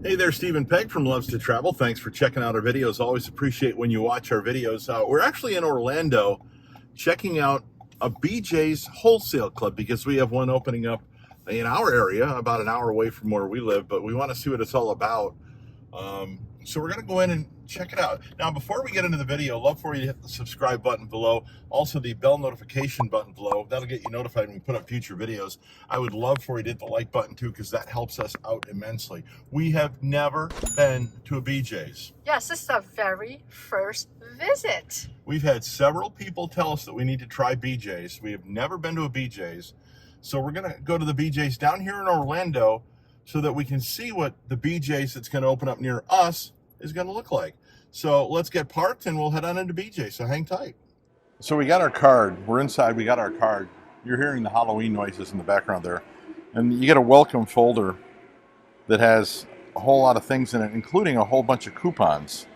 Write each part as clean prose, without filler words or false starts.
Hey there, Stephen Pegg from Loves to Travel. Thanks for checking out our videos. Always appreciate when you watch our videos. We're actually in Orlando checking out a BJ's Wholesale Club because we have one opening up in our area, about an hour away from where we live, but we want to see what it's all about. So we're going to go in and check it out. Now, before we get into the video, I'd love for you to hit the subscribe button below. Also, the bell notification button below. That'll get you notified when we put up future videos. I would love for you to hit the like button too, because that helps us out immensely. We have never been to a BJ's. Yes, this is our very first visit. We've had several people tell us that we need to try BJ's. We have never been to a BJ's. So we're going to go to the BJ's down here in Orlando so that we can see what the BJ's that's going to open up near us is going to look like. So let's get parked and we'll head on into BJ's. So hang tight. So we got our card. We're inside. We got our card. You're hearing the Halloween noises in the background there. And you get a welcome folder that has a whole lot of things in it, including a whole bunch of coupons.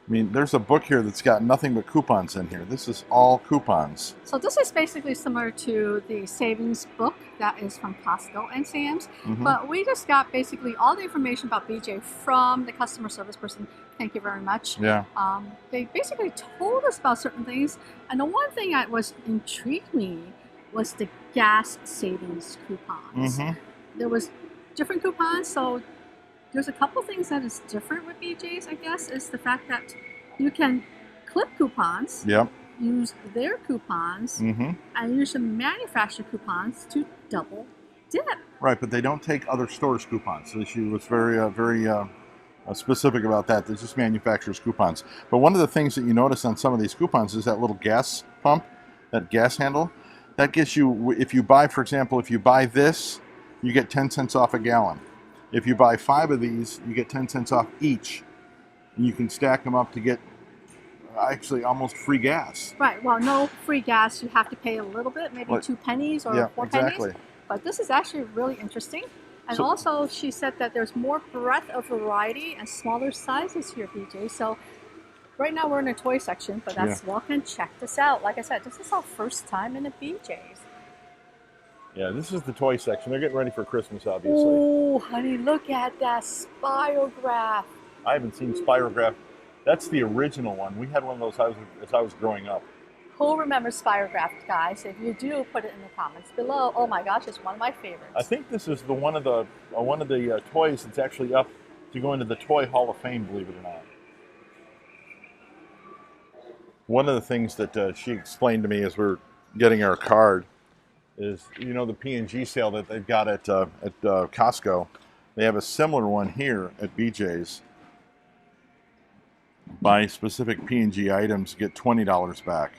I mean, there's a book here that's got nothing but coupons in here. This is all coupons. So this is basically similar to the savings book that is from Costco and Sam's, but we just got basically all the information about BJ from the customer service person. Thank you very much. Yeah. They basically told us about certain things, and the one thing that was intrigued me was the gas savings coupons. There was different coupons, so there's a couple things that is different with BJ's, I guess, is the fact that you can clip coupons, use their coupons, and use the manufacturer coupons to double dip. Right, but they don't take other stores' coupons. So she was very specific about that. They're just manufacturer's coupons. But one of the things that you notice on some of these coupons is that little gas pump, that gas handle. That gets you, if you buy, for example, if you buy this, you get 10 cents off a gallon. If you buy 5 of these, you get 10 cents off each. And you can stack them up to get actually almost free gas. Right. Well, no free gas. You have to pay a little bit, maybe 2 pennies or 4 pennies. But this is actually really interesting. And also, she said that there's more breadth of variety and smaller sizes here at BJ. So right now we're in the toy section, but that's welcome. Check this out. Like I said, this is our first time in a BJ's. Yeah, this is the toy section. They're getting ready for Christmas, obviously. Oh, honey, look at that Spirograph. I haven't seen Spirograph. That's the original one. We had one of those as I was growing up. Who remembers Spirograph, guys? If you do, put it in the comments below. Oh my gosh, it's one of my favorites. I think this is the one of the toys that's actually up to go into the Toy Hall of Fame, believe it or not. One of the things that she explained to me as we're getting our card is, you know, the P&G sale that they've got at Costco. They have a similar one here at BJ's. Buy specific P&G items, get $20 back.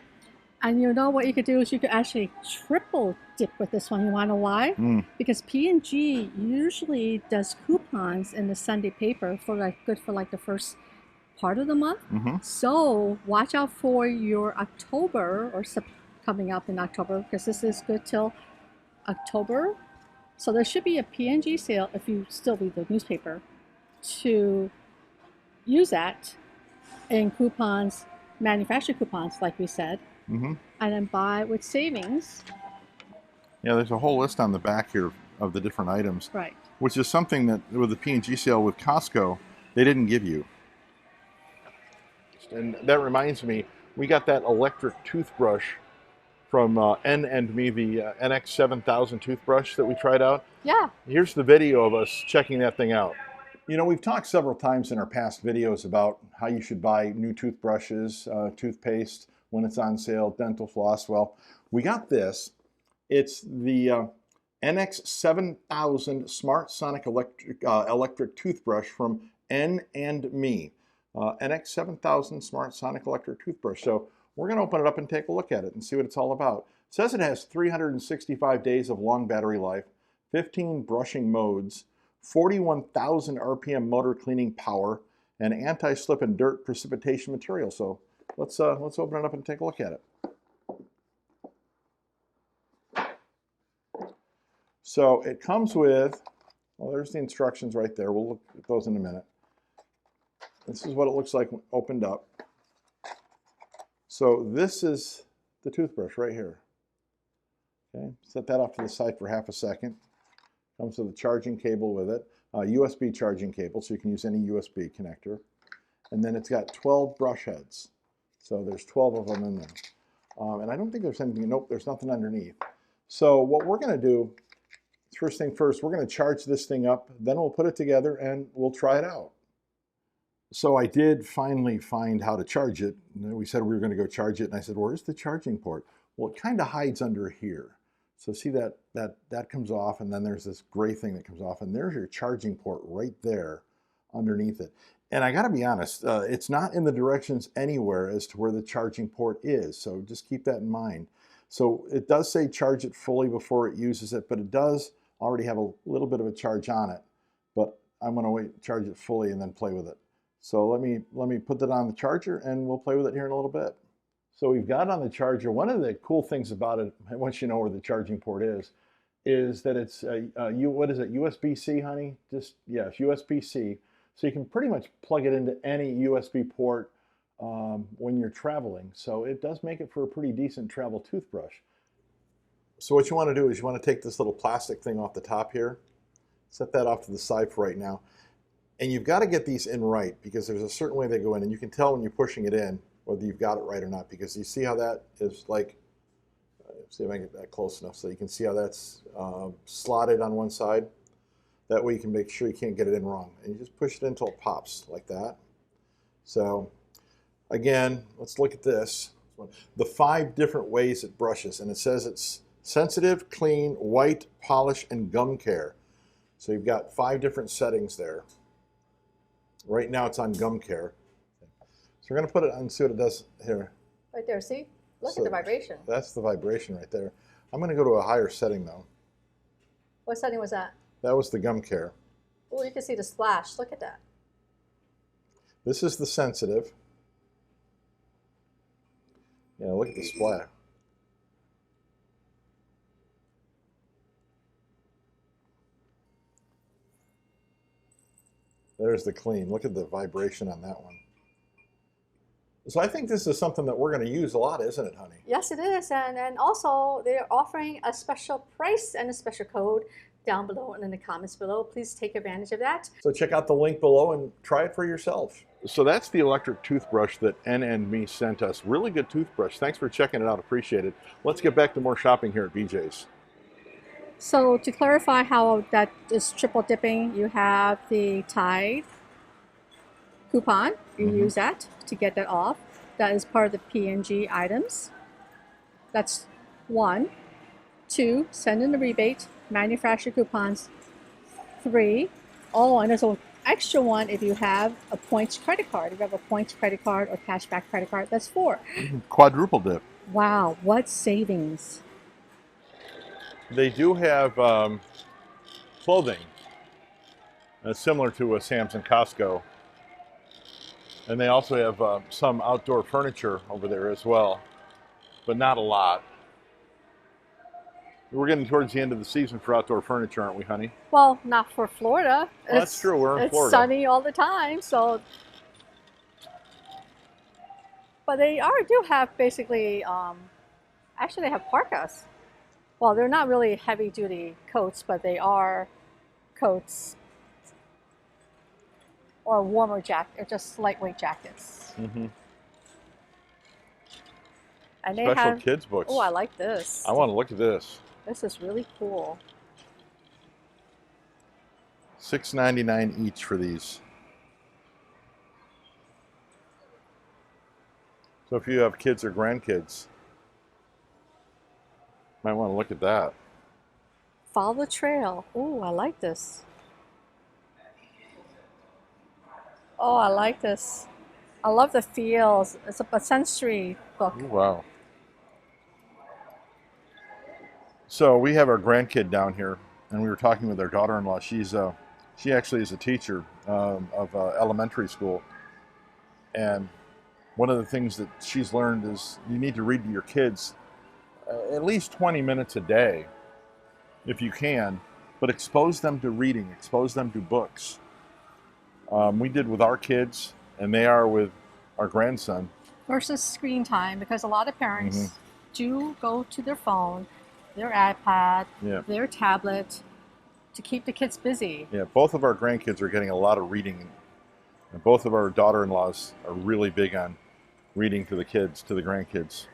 And you know what you could do is you could actually triple dip with this one. You want to know why? Because P&G usually does coupons in the Sunday paper for good for the first part of the month. So watch out for your October or coming up in October, because this is good till October. So there should be a P&G sale, if you still read the newspaper, to use that in coupons, manufacturer coupons, like we said, and then buy with savings. Yeah, there's a whole list on the back here of the different items, right? Which is something that with the P&G sale with Costco, they didn't give you. And that reminds me, we got that electric toothbrush from nandme, the NX7000 toothbrush that we tried out. Yeah. Here's the video of us checking that thing out. You know, we've talked several times in our past videos about how you should buy new toothbrushes, toothpaste when it's on sale, dental floss. Well, we got this. It's the NX7000 Smart Sonic electric toothbrush from nandme. NX7000 Smart Sonic electric toothbrush. So we're going to open it up and take a look at it and see what it's all about. It says it has 365 days of long battery life, 15 brushing modes, 41,000 RPM motor cleaning power, and anti-slip and dirt precipitation material. So let's open it up and take a look at it. So it comes with, well, there's the instructions right there. We'll look at those in a minute. This is what it looks like when opened up. So this is the toothbrush right here. Okay, set that off to the side for half a second. Comes with a charging cable with it, a USB charging cable, so you can use any USB connector. And then it's got 12 brush heads. So there's 12 of them in there. And I don't think there's anything, nope, there's nothing underneath. So what we're going to do, first thing first, we're going to charge this thing up, then we'll put it together and we'll try it out. So I did finally find how to charge it. We said we were going to go charge it, and I said, where's the charging port? Well, it kind of hides under here. So see that comes off, and then there's this gray thing that comes off, and there's your charging port right there underneath it. And I got to be honest, it's not in the directions anywhere as to where the charging port is, so just keep that in mind. So it does say charge it fully before it uses it, but it does already have a little bit of a charge on it. But I'm going to wait, charge it fully, and then play with it. So let me put that on the charger, and we'll play with it here in a little bit. So we've got it on the charger. One of the cool things about it, once you know where the charging port is that it's what is it, USB-C, honey? Just, yeah, it's USB-C. So you can pretty much plug it into any USB port when you're traveling. So it does make it for a pretty decent travel toothbrush. So what you want to do is you want to take this little plastic thing off the top here, set that off to the side for right now. And you've got to get these in right, because there's a certain way they go in, and you can tell when you're pushing it in whether you've got it right or not, because you see how that is like, see if I can get that close enough so you can see how that's slotted on one side. That way you can make sure you can't get it in wrong. And you just push it until it pops like that. So again, let's look at this. The 5 different ways it brushes, and it says it's sensitive, clean, white, polish, and gum care. So you've got 5 different settings there. Right now it's on gum care. So we're going to put it on and see what it does here. Right there, see? Look at the vibration. That's the vibration right there. I'm going to go to a higher setting though. What setting was that? That was the gum care. Oh, you can see the splash. Look at that. This is the sensitive. Yeah, look at the splash. There's the clean. Look at the vibration on that one. So I think this is something that we're going to use a lot, isn't it, honey? Yes, it is. And also, they're offering a special price and a special code down below and in the comments below. Please take advantage of that. So check out the link below and try it for yourself. So that's the electric toothbrush that nandme sent us. Really good toothbrush. Thanks for checking it out. Appreciate it. Let's get back to more shopping here at BJ's. So to clarify how that is triple dipping, you have the Tide coupon. You use that to get that off. That is part of the P&G items. That's 1. 2, send in the rebate, manufacturer coupons. 3, oh, and there's an extra one if you have a points credit card. If you have a points credit card or cashback credit card, that's 4. Quadruple dip. Wow, what savings. They do have clothing similar to a Sam's and Costco. And they also have some outdoor furniture over there as well, but not a lot. We're getting towards the end of the season for outdoor furniture, aren't we, honey? Well, not for Florida. Well, that's true. We're in Florida. It's sunny all the time, so. But they do have basically, actually they have parkas. Well, they're not really heavy-duty coats, but they are coats or warmer jacket, or just lightweight jackets. Mm-hmm. And they Special have kids books. Oh, I like this. I want to look at this. This is really cool. $6.99 each for these. So if you have kids or grandkids, might want to look at that. Follow the trail. Oh, I like this. Oh, I like this. I love the feels. It's a sensory book. Ooh, wow. So we have our grandkid down here, and we were talking with our daughter-in-law. She actually is a teacher of elementary school, and one of the things that she's learned is you need to read to your kids at least 20 minutes a day, if you can, but expose them to reading, expose them to books. We did with our kids, and they are with our grandson. Versus screen time, because a lot of parents do go to their phone, their iPad, their tablet, to keep the kids busy. Yeah, both of our grandkids are getting a lot of reading, and both of our daughter-in-laws are really big on reading to the kids, to the grandkids.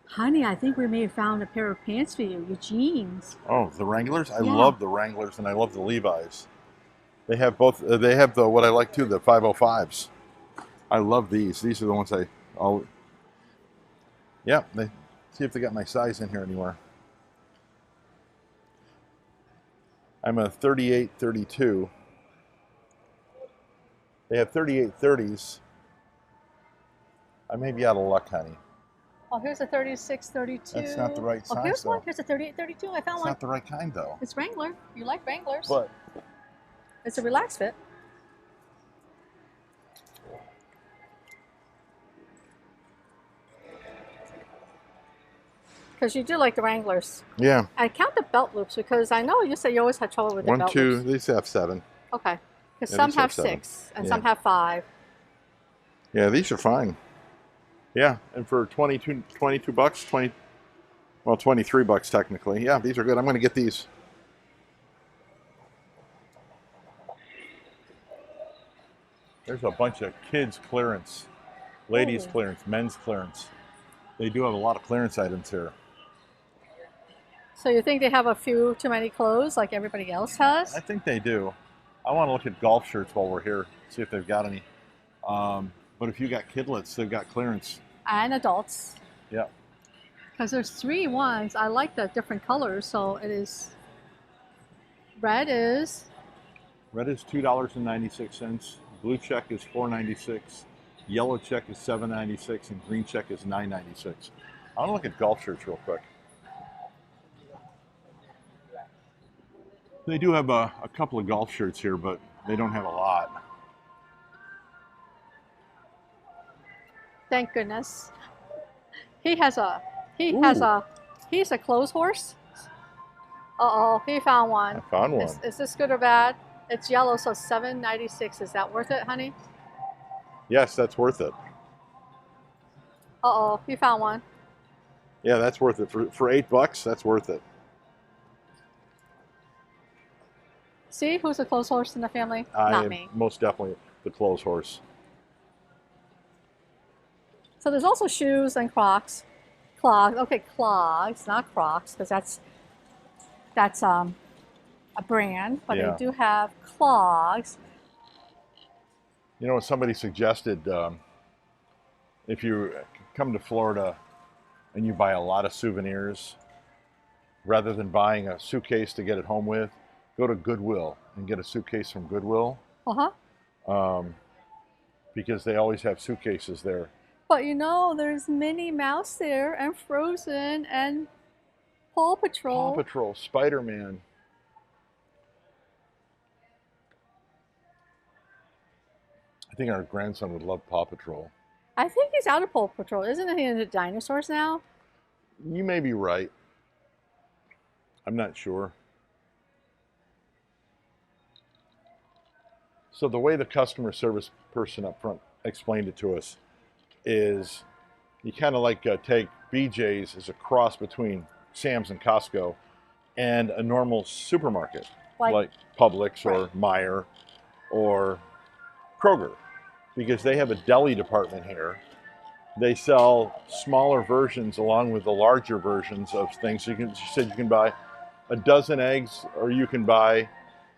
Honey, I think we may have found a pair of pants for you, your jeans. Oh, the Wranglers? I Yeah. love the Wranglers, and I love the Levi's. They have both. They have the what I like too, the 505s. I love these. These are the ones I'll. Yeah, they see if they got my size in here anywhere. I'm a 38, 32. They have 38, 30s. I may be out of luck, honey. Oh, here's a 36, 32. That's not the right size, Oh, here's one. though. Here's a 38, 32. I found It's one. not the right kind, though. It's Wrangler. You like Wranglers. But It's a relaxed fit. Because you do like the Wranglers. yeah, I count the belt loops because I know you said you always had trouble with the one, belt two. loops. These have 7. Okay. Because Yeah, some these have have 7. 6 and Yeah. some have 5. Yeah, these are fine. Yeah, and for 22 bucks, 23 bucks technically. Yeah, these are good. I'm going to get these. There's a bunch of kids clearance, ladies Ooh. clearance, men's clearance. They do have a lot of clearance items here. So you think they have a few too many clothes like everybody else has? I think they do. I want to look at golf shirts while we're here, see if they've got any. But if you got kidlets, they've got clearance. And adults. Yeah. Because there's 3 ones. I like the different colors. So it is. Red is. Red is $2.96. Blue check is $4.96. Yellow check is $7.96, and green check is $9.96. I want to look at golf shirts real quick. They do have a couple of golf shirts here, but they don't have a lot. Thank goodness. He's a clothes horse. Uh-oh, he found one. I found one. Is this good or bad? It's yellow, so $7.96. Is that worth it, honey? Yes, that's worth it. Uh-oh, he found one. Yeah, that's worth it. For $8, that's worth it. See who's a clothes horse in the family? I Not am me. most definitely the clothes horse. So there's also shoes and Crocs. Clogs. Okay, clogs, not Crocs, because that's a brand. But Yeah. they do have clogs. You know what somebody suggested? If you come to Florida and you buy a lot of souvenirs, rather than buying a suitcase to get it home with, go to Goodwill and get a suitcase from Goodwill. Because they always have suitcases there. But you know, there's Minnie Mouse there, and Frozen, and Paw Patrol. Paw Patrol, Spider-Man. I think our grandson would love Paw Patrol. I think he's out of Paw Patrol. Isn't he into dinosaurs now? You may be right. I'm not sure. So the way the customer service person up front explained it to us is you kind of like take BJ's as a cross between Sam's and Costco and a normal supermarket like Publix or Right. Meijer or Kroger, because they have a deli department here. They sell smaller versions along with the larger versions of things. So you said you can buy a dozen eggs, or you can buy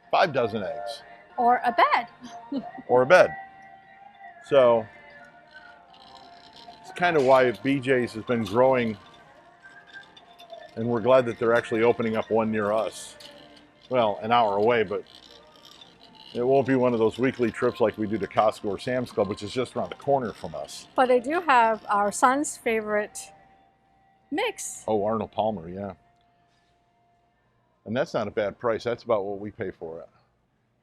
5 dozen eggs. Or a bed. Or a bed. So it's kind of why BJ's has been growing, and we're glad that they're actually opening up one near us. Well, an hour away, but it won't be one of those weekly trips like we do to Costco or Sam's Club, which is just around the corner from us. But they do have our son's favorite mix. Oh, Arnold Palmer, yeah. And that's not a bad price. That's about what we pay for it.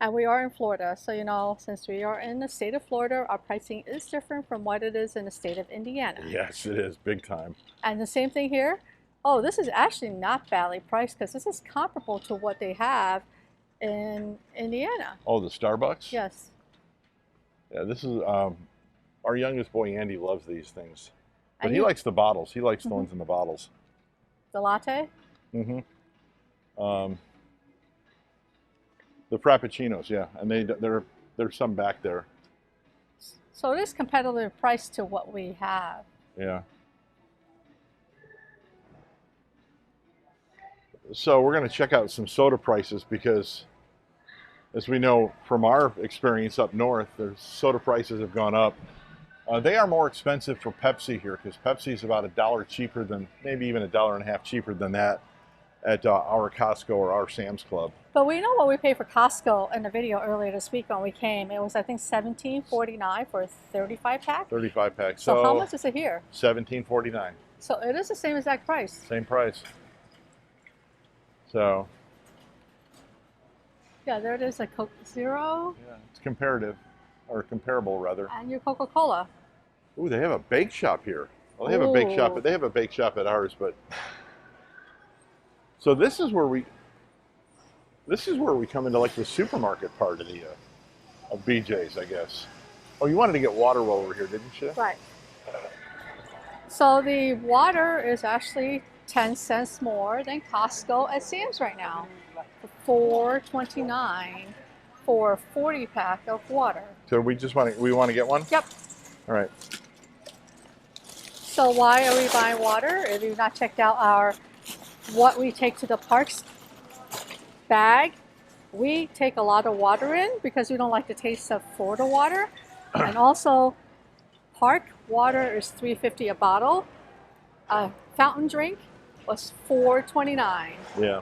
And we are in Florida, so you know, since we are in the state of Florida, our pricing is different from what it is in the state of Indiana. Yes, it is, big time. And the same thing here. Oh, this is actually not badly priced because this is comparable to what they have in Indiana. Oh, the Starbucks? Yes. Yeah, this is, our youngest boy, Andy, loves these things. But And he you- likes the bottles. He likes the ones in the bottles. The latte? Mm-hmm. The Frappuccinos, yeah, and there's some back there. So it is competitive price to what we have. Yeah. So we're going to check out some soda prices because, as we know from our experience up north, the soda prices have gone up. They are more expensive for Pepsi here because Pepsi is about $1 cheaper than, maybe even $1.50 cheaper than that at our Costco or our Sam's Club. But we know what we paid for Costco in the video earlier this week when we came. It was, I think, $17.49 for a 35 pack. 35 pack. So how much is it here? $17.49. So it is the same exact price. Same price. So. Yeah, there it is, a Coke Zero. Yeah, it's comparative, or comparable rather. And your Coca-Cola. Ooh, they have a bake shop here. Well, they have a bake shop, but they have a bake shop at ours. But so this is where we come into like the supermarket part of the of BJ's, I guess. Oh, you wanted to get water while we're here, didn't you? Right. So the water is actually 10 cents more than Costco at Sam's right now. $4.29 for a 40 pack of water. So we want to get one? Yep. All right. So why are we buying water? If you've not checked out our what we take to the parks bag, we take a lot of water in because we don't like the taste of Florida water. And also, park water is $3.50 a bottle. A fountain drink was $4.29. Yeah.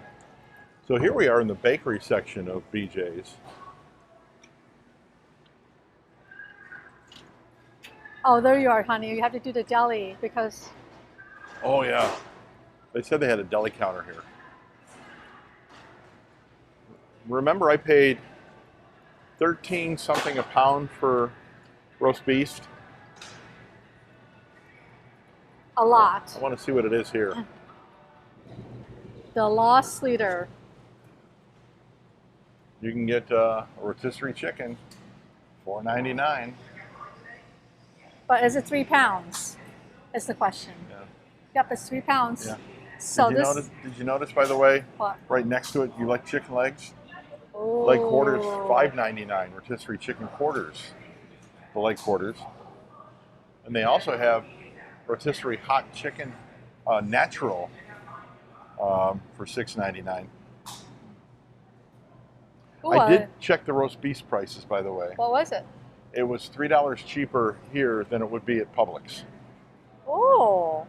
So here we are in the bakery section of BJ's. Oh, there you are, honey. You have to do the deli because... Oh, yeah. They said they had a deli counter here. Remember I paid 13 something a pound for roast beef? A lot. I want to see what it is here. The Lost Leader. You can get a rotisserie chicken, $4.99. But is it 3 pounds? Is the question. Yeah. Yep, it's 3 pounds. Yeah. So did you notice, by the way, what? right next to it, you like chicken legs? Ooh. Leg quarters, $5.99. Rotisserie chicken quarters, the leg quarters. And they also have rotisserie hot chicken natural for $6.99. Ooh, I did check the roast beef prices, by the way. What was it? It was $3 cheaper here than it would be at Publix. Oh.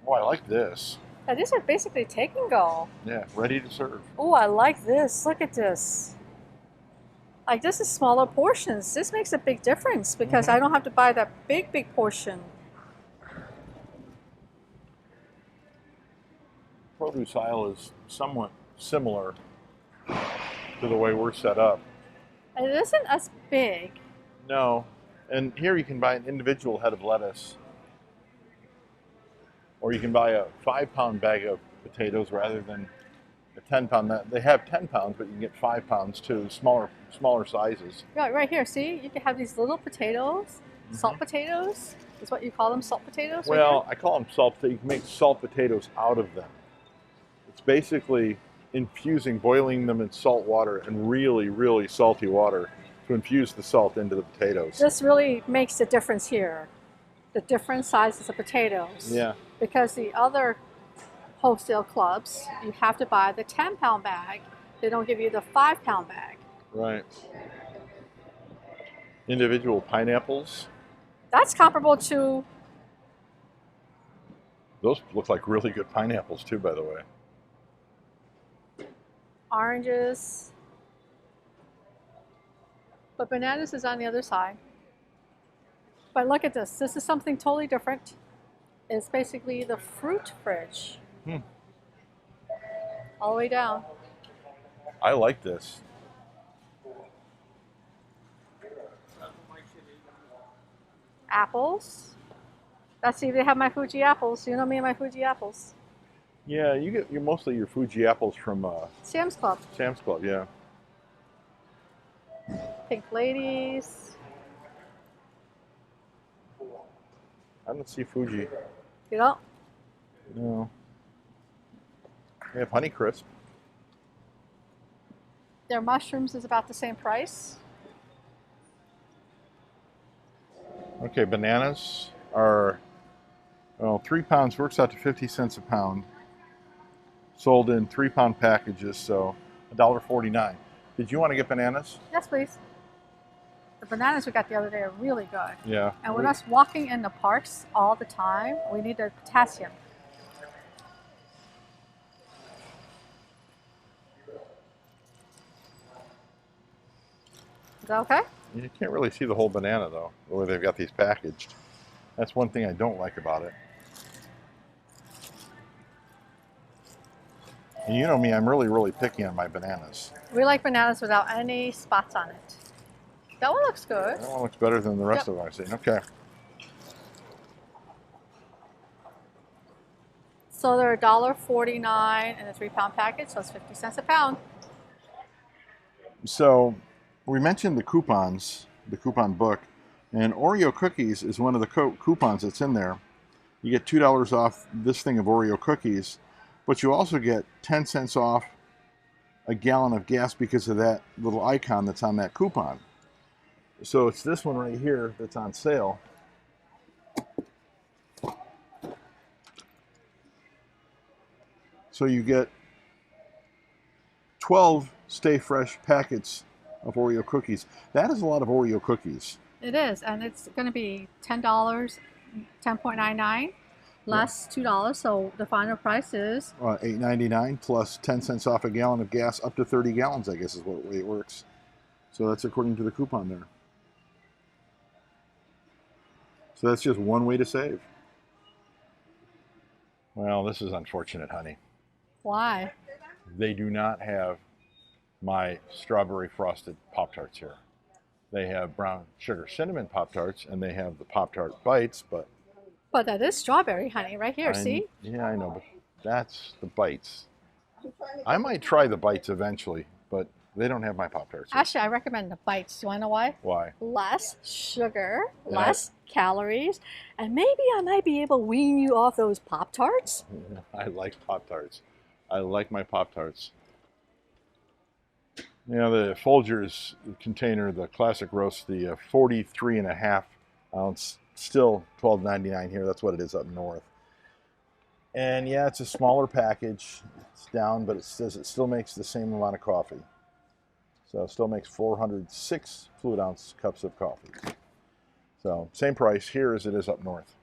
Oh, I like this. Yeah, these are basically take and go. Yeah, ready to serve. Oh, I like this. Look at this. Like, this is smaller portions. This makes a big difference because I don't have to buy that big portion. Produce aisle is somewhat similar to the way we're set up. It isn't as big. No, and here you can buy an individual head of lettuce, or you can buy a 5-pound bag of potatoes rather than a 10-pound. They have 10 pounds, but you can get 5 pounds too, smaller sizes. Yeah, right here. See, you can have these little potatoes, salt potatoes. Is what you call them, salt potatoes? Well, I call them salt potatoes. You can make salt potatoes out of them. It's basically boiling them in salt water and really salty water to infuse the salt into the potatoes. This really makes the difference here. The different sizes of potatoes. Yeah. Because the other wholesale clubs, you have to buy the 10-pound bag. They don't give you the 5-pound bag. Right. Individual pineapples. That's comparable to... Those look like really good pineapples too, by the way. Oranges. But bananas is on the other side. But look at this. This is something totally different. It's basically the fruit fridge. All the way down. I like this. Apples. Let's see, they have my Fuji apples. You know me and my Fuji apples. Yeah, you get mostly your Fuji apples from Sam's Club. Sam's Club, yeah. Pink ladies. I don't see Fuji. You know? No. We have Honey Crisp. Their mushrooms is about the same price. Okay, bananas are, well, 3 pounds works out to 50 cents a pound. Sold in 3-pound packages, so $1.49. Did you want to get bananas? Yes, please. The bananas we got the other day are really good. Yeah. And with us walking in the parks all the time, we need the potassium. Is that okay? You can't really see the whole banana though, the way they've got these packaged. That's one thing I don't like about it. And you know me, I'm really, really picky on my bananas. We like bananas without any spots on it. That one looks good. That one looks better than the rest of them I've seen. Okay. So they're $1.49 in a 3-pound package, so it's 50 cents a pound. So we mentioned the coupons, the coupon book, and Oreo cookies is one of the coupons that's in there. You get $2 off this thing of Oreo cookies, but you also get 10 cents off a gallon of gas because of that little icon that's on that coupon. So it's this one right here that's on sale. So you get 12 Stay Fresh packets of Oreo cookies. That is a lot of Oreo cookies. It is, and it's going to be $10, $10.99, less $2, so the final price is $8.99 plus 10 cents off a gallon of gas, up to 30 gallons, I guess is what way it works. So that's according to the coupon there. So that's just one way to save. Well, this is unfortunate, honey. Why? They do not have my strawberry frosted Pop-Tarts here. They have brown sugar cinnamon Pop-Tarts, and they have the Pop-Tart bites, but that is strawberry, honey, right here, see? Yeah, I know, but that's the bites. I might try the bites eventually, but they don't have my Pop-Tarts here. Actually, I recommend the bites. Do you want to know why? Why? Less sugar, less calories, and maybe I might be able to wean you off those Pop-Tarts. I like Pop-Tarts. I like my Pop-Tarts. You know, the Folgers container, the classic roast, the 43.5 ounce, still $12.99 here. That's what it is up north. And yeah, it's a smaller package. It's down, but it says it still makes the same amount of coffee. So it still makes 406 fluid ounce cups of coffee. So same price here as it is up north.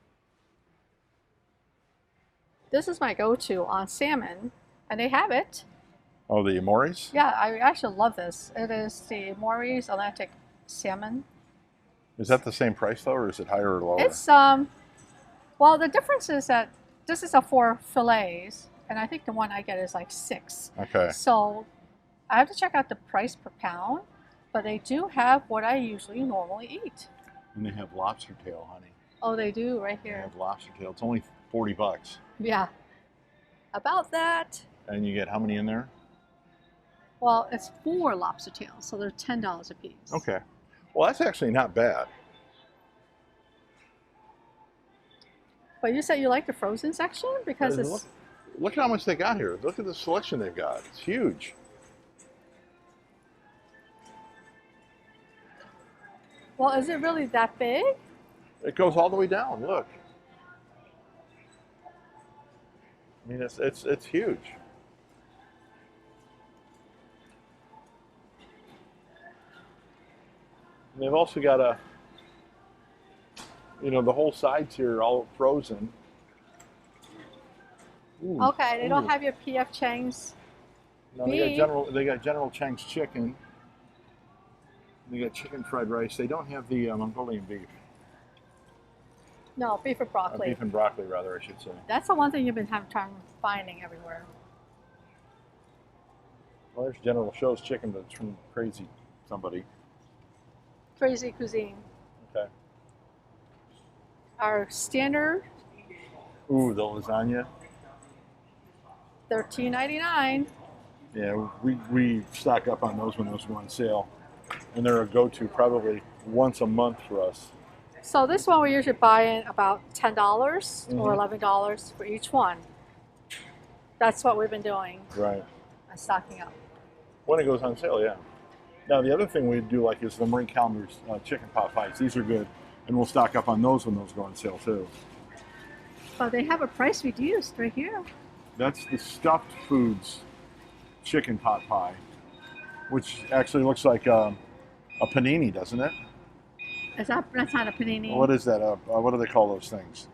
This is my go-to on salmon, and they have it. Oh, the Maurice? Yeah, I actually love this. It is the Maurice Atlantic salmon. Is that the same price though, or is it higher or lower? It's well, the difference is that this is a 4 fillets, and I think the one I get is like 6. Okay. So I have to check out the price per pound, but they do have what I usually normally eat. And they have lobster tail, honey. Oh, they do right They here. have lobster tail. It's only 40 bucks. Yeah. About that. And you get how many in there? Well, it's 4 lobster tails, so they're $10 a piece. Okay. Well, that's actually not bad. But you said you like the frozen section because it's... Look at how much they got here. Look at the selection they've got. It's huge. Well, is it really that big? It goes all the way down. Look. I mean, it's huge. And they've also got a, you know, the whole sides here are all frozen. Ooh, Okay, they don't ooh. have your P.F. Chang's No, beef. they got General Chang's chicken. They got chicken fried rice. They don't have the Mongolian beef. No, beef or broccoli. Beef and broccoli, rather, I should say. That's the one thing you've been having time finding everywhere. Well, there's General Tso's chicken, but it's from crazy somebody. Crazy cuisine. Okay. Our standard, Ooh, the lasagna. $13.99. Yeah, we stock up on those when those go on sale. And they're a go-to probably once a month for us. So this one we usually buy in about $10 or $11 for each one. That's what we've been doing. Right. And stocking up. When it goes on sale, yeah. Now, the other thing we do like is the Marie Callender's chicken pot pies. These are good, and we'll stock up on those when those go on sale, too. But they have a price reduced right here. That's the stuffed foods chicken pot pie, which actually looks like a panini, doesn't it? That's not a panini. What is that? What do they call those things?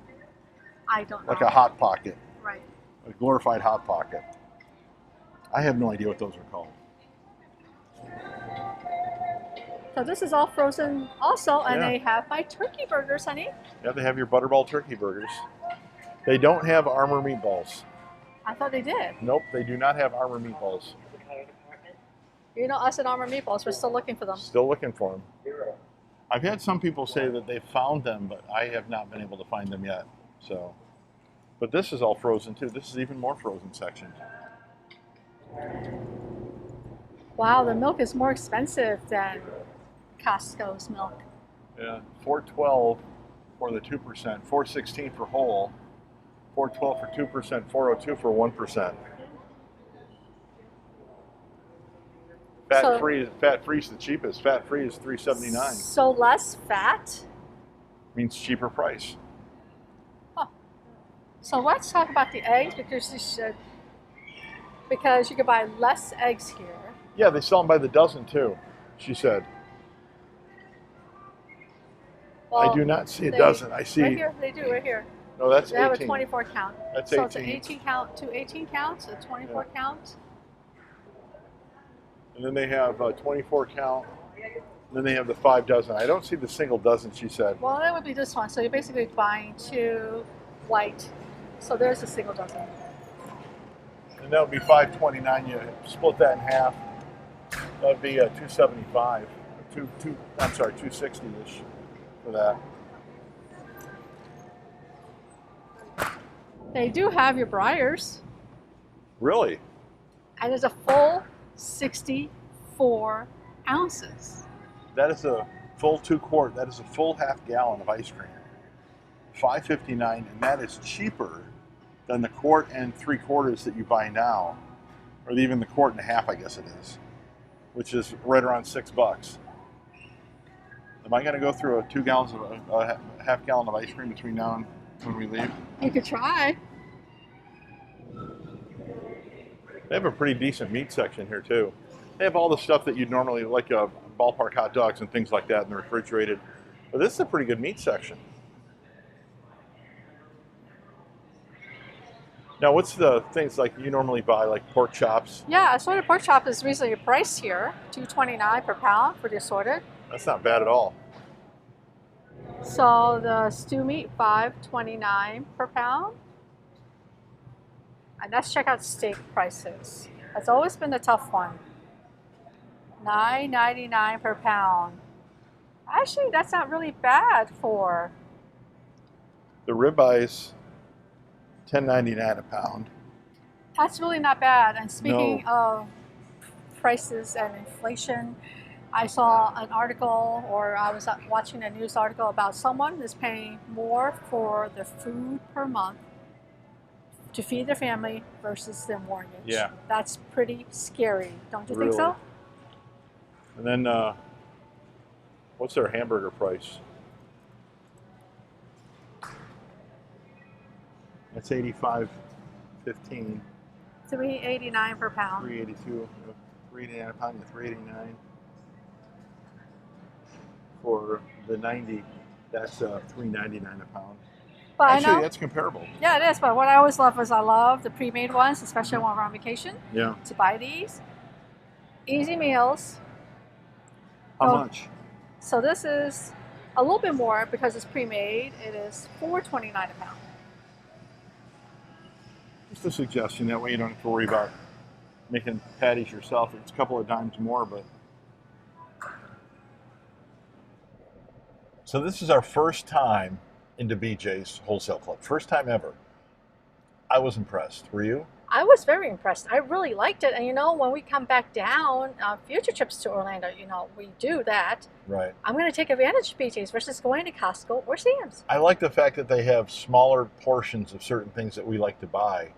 I don't know. Like a Hot Pocket. Right. A glorified Hot Pocket. I have no idea what those are called. So this is all frozen also, and Yeah. they have my turkey burgers, honey. Yeah, they have your Butterball turkey burgers. They don't have Armor meatballs. I thought they did. Nope, they do not have Armor meatballs. You know, us at Armor Meatballs, we're still looking for them. Still looking for them. I've had some people say that they found them, but I have not been able to find them yet. So, but this is all frozen too. This is even more frozen section. Wow, the milk is more expensive than Costco's milk. Yeah, $4.12 for the 2%, $4.16 for whole, $4.12 for 2%, $4.02 for 1%. Fat free is the cheapest. Fat free is $3.79. So less fat. Means cheaper price. Huh. So let's talk about the eggs because you can buy less eggs here. Yeah, they sell them by the dozen too, she said. Well, I do not see a dozen. I see. Right here, they do right here. No, that's They have 18. a 24 count. That's so 18. it's an 18 count, 18 counts, a 24 count. And then they have a 24 count. And then they have the 5 dozen. I don't see the single dozen, she said. Well, that would be this one. So you're basically buying 2 white. So there's a single dozen. And that would be $5.29. You split that in half. That would be $2.75. I'm sorry, $2.60-ish for that. They do have your Briars. Really? And it's a full 64 ounces. That is a full 2 quart. That is a full half gallon of ice cream. $5.59, and that is cheaper than the 1 3/4 that you buy now, or even the 1 1/2, I guess it is, which is right around $6. Am I going to go through a 2 gallons of a half gallon of ice cream between now and when we leave? You could try. They have a pretty decent meat section here too. They have all the stuff that you'd normally like, ballpark hot dogs and things like that in the refrigerated. But this is a pretty good meat section. Now, what's the things like you normally buy, like pork chops? Yeah, assorted pork chop is reasonably priced here, $2.29 per pound for the assorted. That's not bad at all. So the stew meat, $5.29 per pound. And let's check out steak prices. That's always been the tough one. $9.99 per pound. Actually, that's not really bad for. The ribeyes, $10.99 a pound. That's really not bad. And speaking of prices and inflation, I saw an article, or I was watching a news article about someone who's paying more for the food per month to feed their family versus their mortgage. Yeah. That's pretty scary. Don't you think so? And then, what's their hamburger price? That's $85.15. $3.89 per pound. $3.82. $3.89 a pound. $3.89 for the 90. That's $3.99 a pound. But actually, I know, that's comparable. yeah, it is. But what I always love is I love the pre-made ones, especially when we're on vacation. Yeah. To buy these easy meals. How much? So this is a little bit more because it's pre-made. It is $4.29 a pound. Just a suggestion. That way you don't have to worry about making patties yourself. It's a couple of dimes more, but. So this is our first time into BJ's Wholesale Club. First time ever. I was impressed. Were you? I was very impressed. I really liked it. And you know, when we come back down, future trips to Orlando, you know, we do that. Right. I'm going to take advantage of BJ's versus going to Costco or Sam's. I like the fact that they have smaller portions of certain things that we like to buy.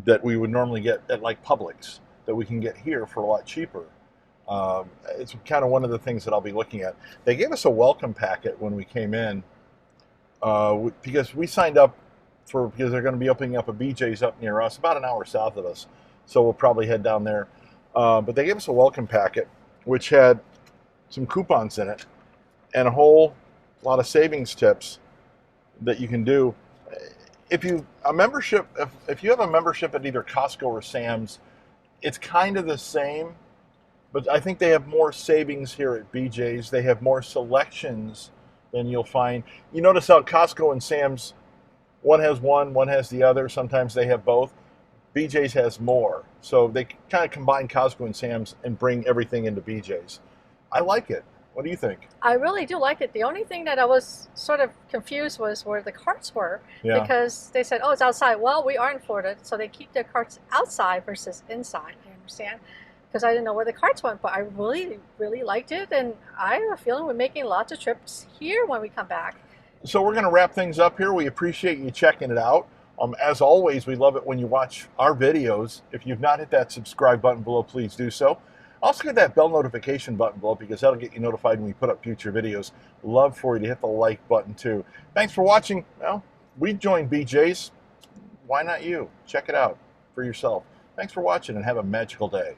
that we would normally get at like Publix that we can get here for a lot cheaper. It's kind of one of the things that I'll be looking at. They gave us a welcome packet when we came in because we signed up because they're going to be opening up a BJ's up near us, about an hour south of us. So we'll probably head down there. But they gave us a welcome packet, which had some coupons in it and a whole lot of savings tips that you can do. If you have a membership at either Costco or Sam's, it's kind of the same, but I think they have more savings here at BJ's. They have more selections than you'll find. You notice how Costco and Sam's, one has one has the other. Sometimes they have both. BJ's has more. So they kind of combine Costco and Sam's and bring everything into BJ's. I like it. What do you think? I really do like it. The only thing that I was sort of confused was where the carts were, because they said, oh, it's outside. Well, we are in Florida, so they keep their carts outside versus inside. I understand, because I didn't know where the carts went, but I really, really liked it, and I have a feeling we're making lots of trips here when we come back. So we're going to wrap things up here. We appreciate you checking it out. As always, we love it when you watch our videos. If you've not hit that subscribe button below, please do so. Also hit that bell notification button below because that'll get you notified when we put up future videos. Love for you to hit the like button too. Thanks for watching. Well, we joined BJ's. Why not you? Check it out for yourself. Thanks for watching and have a magical day.